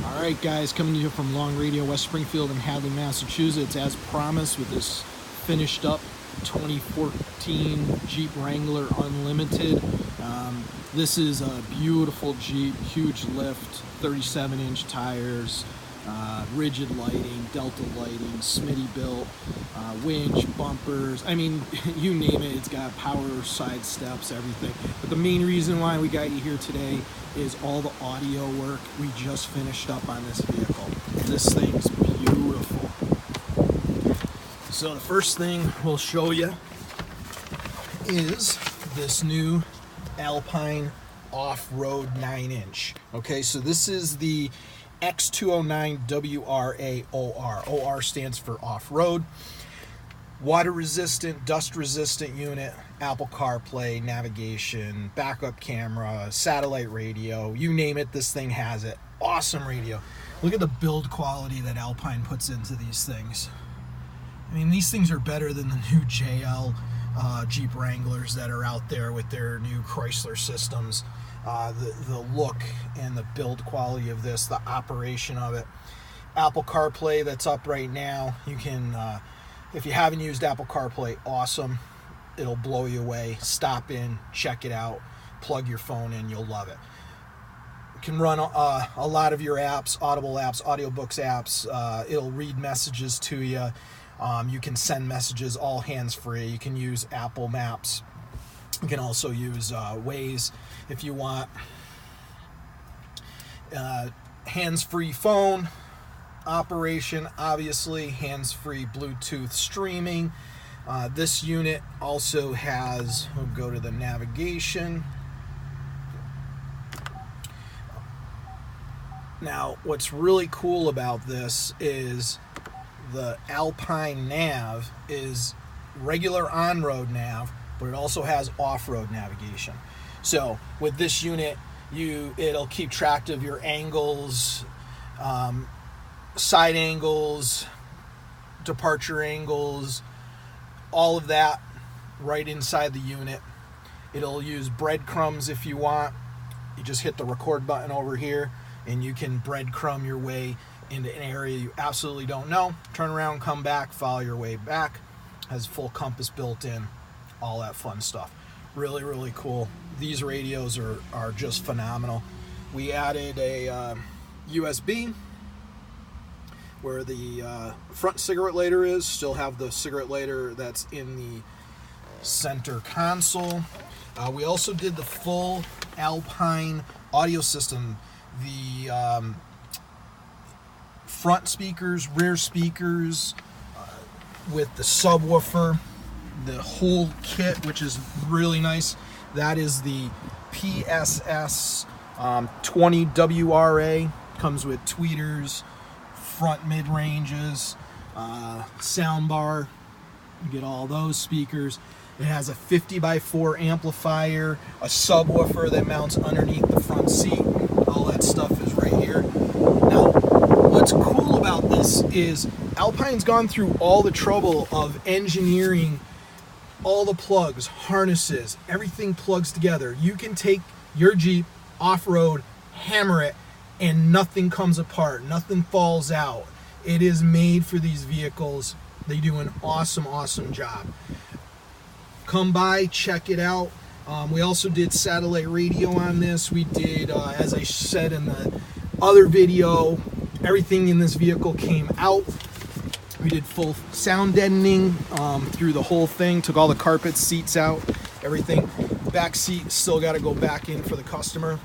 Alright guys, coming to you from Long Radio, West Springfield and Hadley, Massachusetts, as promised with this finished up 2014 Jeep Wrangler Unlimited. This is a beautiful Jeep, huge lift, 37-inch tires, rigid lighting, Delta lighting, Smitty built, winch, bumpers, I mean, you name it, it's got power, side steps, everything. But the main reason why we got you here today is all the audio work we just finished up on this vehicle. This thing's beautiful. So the first thing we'll show you is this new Alpine off-road 9-inch. Okay, so this is the X209-WRA-OR. OR stands for off-road. Water resistant, dust resistant unit, Apple CarPlay, navigation, backup camera, satellite radio, you name it, this thing has it. Awesome radio. Look at the build quality that Alpine puts into these things. I mean, these things are better than the new JL Jeep Wranglers that are out there with their new Chrysler systems. The look and the build quality of this, the operation of it. Apple CarPlay that's up right now. You can, if you haven't used Apple CarPlay, awesome. It'll blow you away. Stop in, check it out, plug your phone in, you'll love it. You can run a lot of your apps, Audible apps, audiobooks apps. It'll read messages to you. You can send messages all hands-free. You can use Apple Maps. You can also use Waze if you want. Hands-free phone operation, obviously. Hands-free Bluetooth streaming. This unit also has, we'll go to the navigation. Now, what's really cool about this is the Alpine nav is regular on-road nav, but it also has off-road navigation. So with this unit, it'll keep track of your angles, side angles, departure angles, all of that right inside the unit. It'll use breadcrumbs if you want. You just hit the record button over here and you can breadcrumb your way into an area you absolutely don't know. Turn around, come back, follow your way back. Has full compass built in, all that fun stuff. Really, really cool. These radios are just phenomenal. We added a USB where the front cigarette lighter is. Still have the cigarette lighter that's in the center console. We also did the full Alpine audio system. The front speakers, rear speakers, with the subwoofer, the whole kit, which is really nice. That is the PSS-20WRA. Comes with tweeters, front mid-ranges, sound bar. You get all those speakers. It has a 50x4 amplifier, a subwoofer that mounts underneath the front seat. All that stuff is right here. Now, what's cool about this is Alpine's gone through all the trouble of engineering all the plugs, harnesses, everything plugs together. You can take your Jeep off-road, hammer it, and nothing comes apart, nothing falls out. It is made for these vehicles. They do an awesome, awesome job. Come by, check it out. We also did satellite radio on this. We did, as I said in the other video, everything in this vehicle came out. We did full sound deadening through the whole thing, took all the carpets, seats out, everything. Back seat still got to go back in for the customer.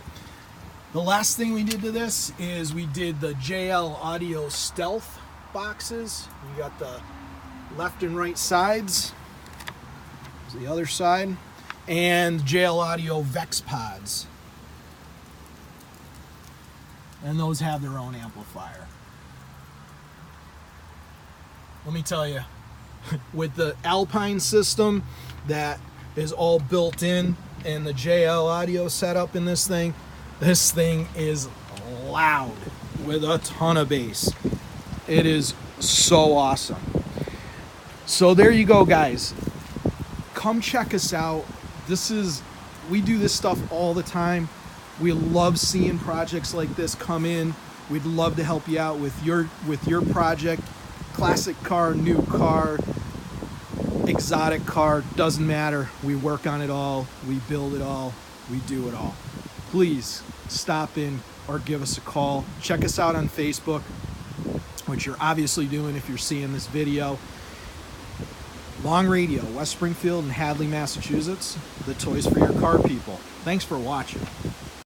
The last thing we did to this is we did the JL Audio Stealth boxes. You got the left and right sides. There's the other side. And JL Audio Vex pods. And those have their own amplifier. Let me tell you, with the Alpine system that is all built in and the JL audio setup in this thing is loud with a ton of bass. It is so awesome. So there you go, guys. Come check us out. We do this stuff all the time. We love seeing projects like this come in. We'd love to help you out with your project. Classic car, new car, exotic car, doesn't matter. We work on it all, we build it all, we do it all. Please stop in or give us a call. Check us out on Facebook, which you're obviously doing if you're seeing this video. Long Radio, West Springfield and Hadley, Massachusetts, the toys for your car people. Thanks for watching.